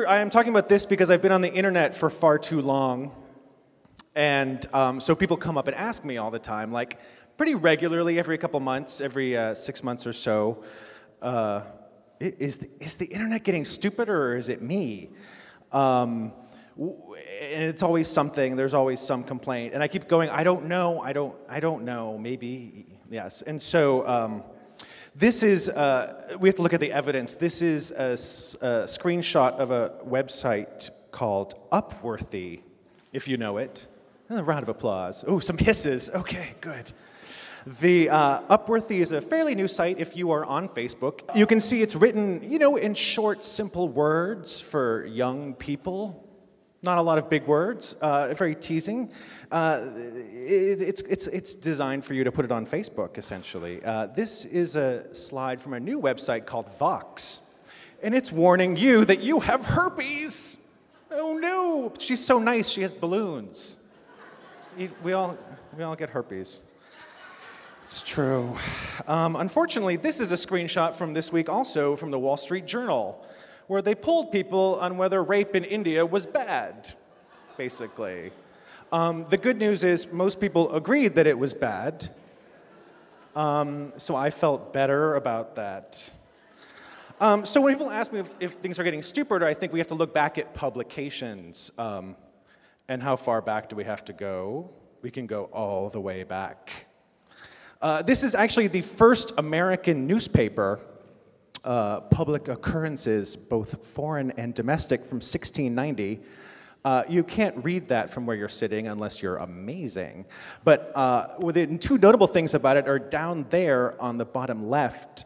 I am talking about this because I've been on the internet for far too long. And so people come up and ask me all the time, like pretty regularly, every couple months, every 6 months or so, is the internet getting stupider or is it me? And it's always something, there's always some complaint. And I keep going, I don't know, I don't know, maybe, yes. And so this is, we have to look at the evidence. This is a screenshot of a website called Upworthy, if you know it. A round of applause. Oh, some hisses. Okay, good. The Upworthy is a fairly new site if you are on Facebook. You can see it's written, you know, in short, simple words for young people. Not a lot of big words, very teasing. It's designed for you to put it on Facebook, essentially. This is a slide from a new website called Vox, and it's warning you that you have herpes. Oh no, she's so nice, she has balloons. We all get herpes. It's true. Unfortunately, this is a screenshot from this week also from the Wall Street Journal, where they polled people on whether rape in India was bad, basically. The good news is most people agreed that it was bad, so I felt better about that. So when people ask me if things are getting stupider, I think we have to look back at publications. And how far back do we have to go? We can go all the way back. This is actually the first American newspaper, Public Occurrences, both foreign and domestic, from 1690. You can't read that from where you're sitting unless you're amazing. But within two notable things about it are down there on the bottom left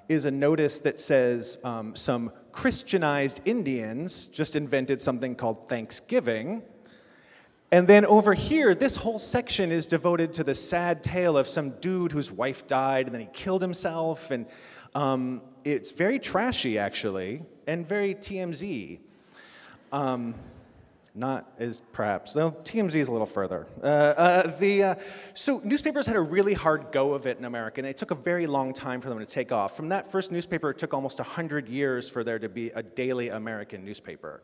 is a notice that says some Christianized Indians just invented something called Thanksgiving. And then over here, this whole section is devoted to the sad tale of some dude whose wife died and then he killed himself. And it's very trashy, actually, and very TMZ. Not as perhaps, no, TMZ is a little further. So newspapers had a really hard go of it in America, and it took a very long time for them to take off. From that first newspaper, it took almost 100 years for there to be a daily American newspaper.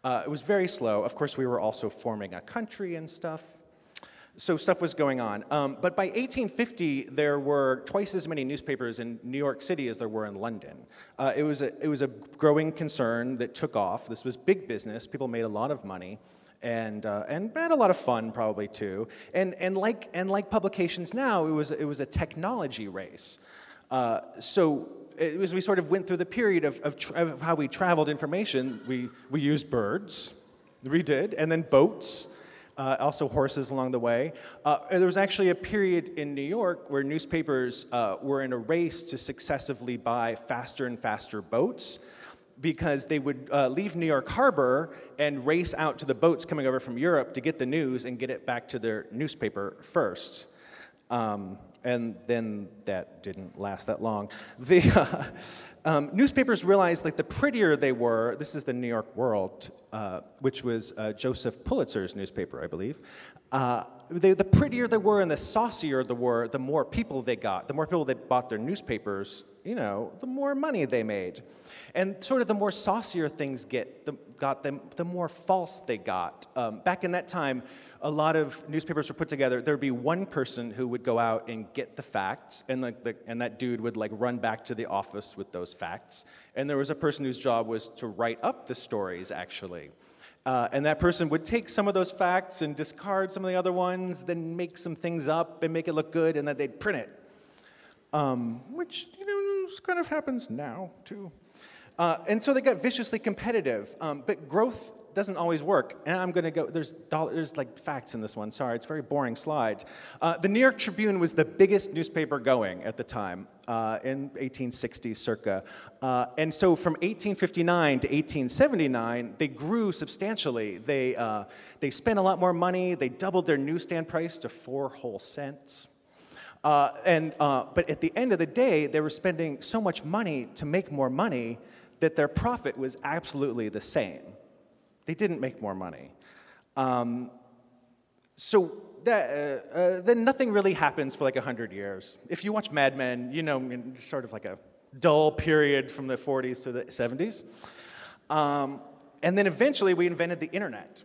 It was very slow. Of course, we were also forming a country and stuff. So stuff was going on. But by 1850, there were twice as many newspapers in New York City as there were in London. It was a growing concern that took off. This was big business. People made a lot of money, and had a lot of fun probably too. And like publications now, it was a technology race. So as we sort of went through the period of how we traveled information, we used birds, we did, and then boats. Also horses along the way. There was actually a period in New York where newspapers were in a race to successively buy faster and faster boats because they would leave New York Harbor and race out to the boats coming over from Europe to get the news and get it back to their newspaper first. And then that didn't last that long. The newspapers realized, like, the prettier they were, this is the New York World, which was Joseph Pulitzer's newspaper, I believe. The prettier they were and the saucier they were, the more people they got. The more people that bought their newspapers, you know, the more money they made. And sort of the more saucier things got them, the more false they got. Back in that time, a lot of newspapers were put together. There would be one person who would go out and get the facts, and that dude would like run back to the office with those facts. And there was a person whose job was to write up the stories, actually. And that person would take some of those facts and discard some of the other ones, then make some things up and make it look good, and then they'd print it. Which, you know, kind of happens now, too. And so they got viciously competitive, but growth doesn't always work. And I'm going to go, there's like facts in this one, sorry, it's a very boring slide. The New York Tribune was the biggest newspaper going at the time, in 1860 circa. And so from 1859 to 1879, they grew substantially. They spent a lot more money, they doubled their newsstand price to 4 whole cents. But at the end of the day, they were spending so much money to make more money that their profit was absolutely the same. They didn't make more money. So then nothing really happens for like 100 years. If you watch Mad Men, you know, sort of like a dull period from the 40s to the 70s. And then eventually we invented the internet.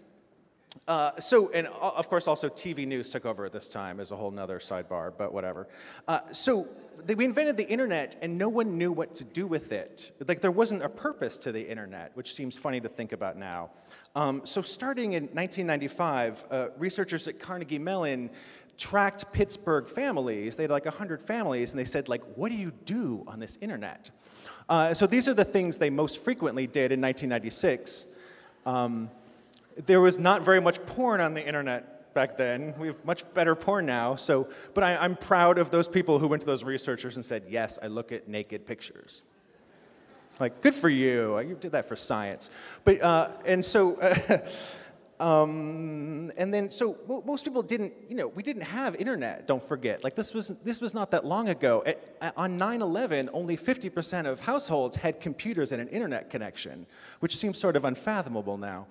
And of course also TV news took over at this time as a whole nother sidebar, but whatever. We invented the internet and no one knew what to do with it. Like there wasn't a purpose to the internet, which seems funny to think about now. So starting in 1995, researchers at Carnegie Mellon tracked Pittsburgh families. They had like 100 families, and they said, like, what do you do on this internet? So these are the things they most frequently did in 1996. There was not very much porn on the internet back then. We have much better porn now. But I'm proud of those people who went to those researchers and said, yes, I look at naked pictures. Like, good for you. You did that for science. But, most people didn't, we didn't have internet, don't forget. Like, this was not that long ago. On 9/11, only 50% of households had computers and an internet connection, which seems sort of unfathomable now.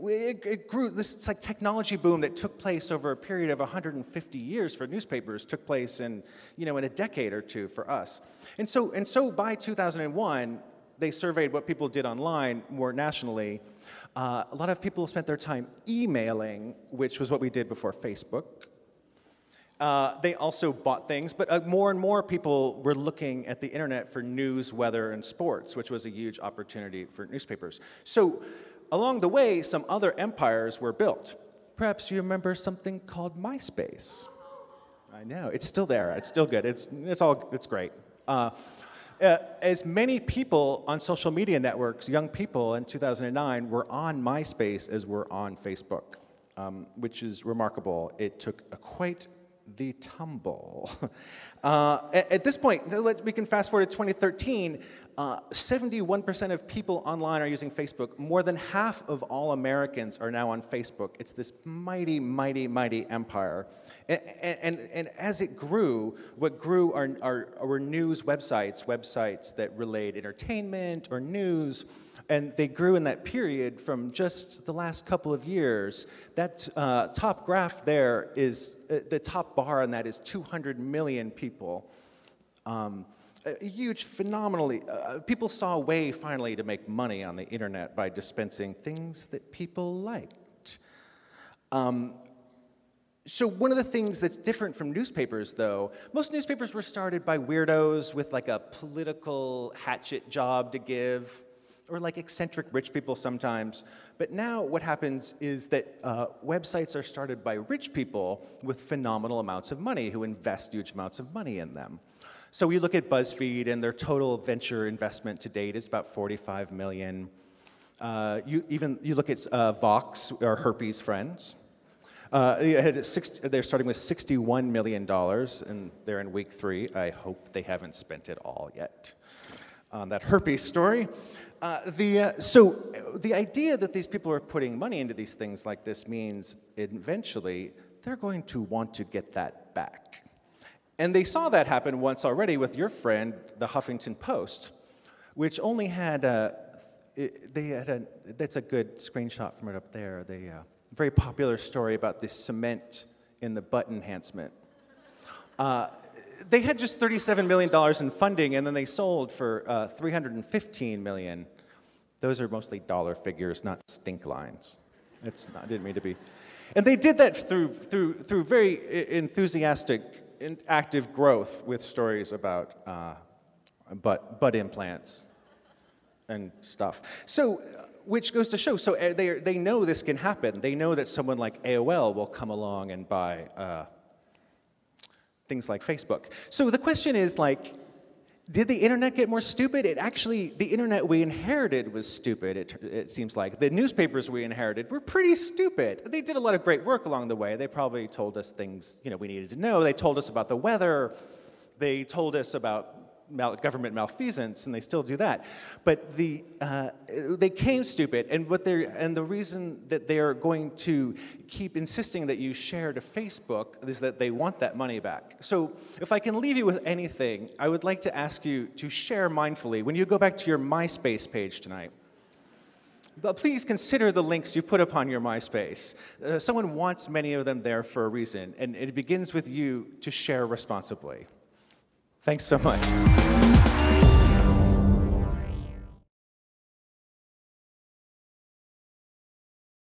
It grew, this like technology boom that took place over a period of 150 years for newspapers took place in a decade or two for us. And so by 2001, they surveyed what people did online more nationally. A lot of people spent their time emailing, which was what we did before Facebook. They also bought things, but more and more people were looking at the internet for news, weather, and sports, which was a huge opportunity for newspapers. So along the way, some other empires were built. Perhaps you remember something called MySpace. I know, it's still there, it's still good, it's great. As many people on social media networks, young people in 2009, were on MySpace as were on Facebook, which is remarkable. It took quite the tumble. At this point, we can fast forward to 2013, 71% of people online are using Facebook. More than half of all Americans are now on Facebook. It's this mighty, mighty, mighty empire. And as it grew, what grew are news websites that relayed entertainment or news, and they grew in that period from just the last couple of years. That top graph there is, the top bar on that is 200 million people. A huge, phenomenally, people saw a way finally to make money on the internet by dispensing things that people liked. So one of the things that's different from newspapers, though, most newspapers were started by weirdos with like a political hatchet job to give, or like eccentric rich people sometimes. But now what happens is that websites are started by rich people with phenomenal amounts of money who invest huge amounts of money in them. So we look at BuzzFeed, and their total venture investment to date is about $45 million. You look at Vox, or Herpes Friends. They're starting with $61 million, and they're in week 3. I hope they haven't spent it all yet on that herpes story. So the idea that these people are putting money into these things like this means eventually they're going to want to get that back. And they saw that happen once already with your friend, the Huffington Post, which only had that's a good screenshot from it up there. Very popular story about the cement in the butt enhancement. They had just $37 million in funding, and then they sold for $315 million. Those are mostly dollar figures, not stink lines. I didn't mean to be. And they did that through very enthusiastic and active growth with stories about butt implants and stuff. So, which goes to show, so they know this can happen. They know that someone like AOL will come along and buy things like Facebook. So the question is, like, did the internet get more stupid? The internet we inherited was stupid, it seems like. The newspapers we inherited were pretty stupid. They did a lot of great work along the way. They probably told us things we needed to know. They told us about the weather. They told us about government malfeasance, and they still do that. But they came stupid, and the reason that they are going to keep insisting that you share to Facebook is that they want that money back. So if I can leave you with anything, I would like to ask you to share mindfully. When you go back to your MySpace page tonight, but please consider the links you put upon your MySpace. Someone wants many of them there for a reason, and it begins with you to share responsibly. Thanks so much.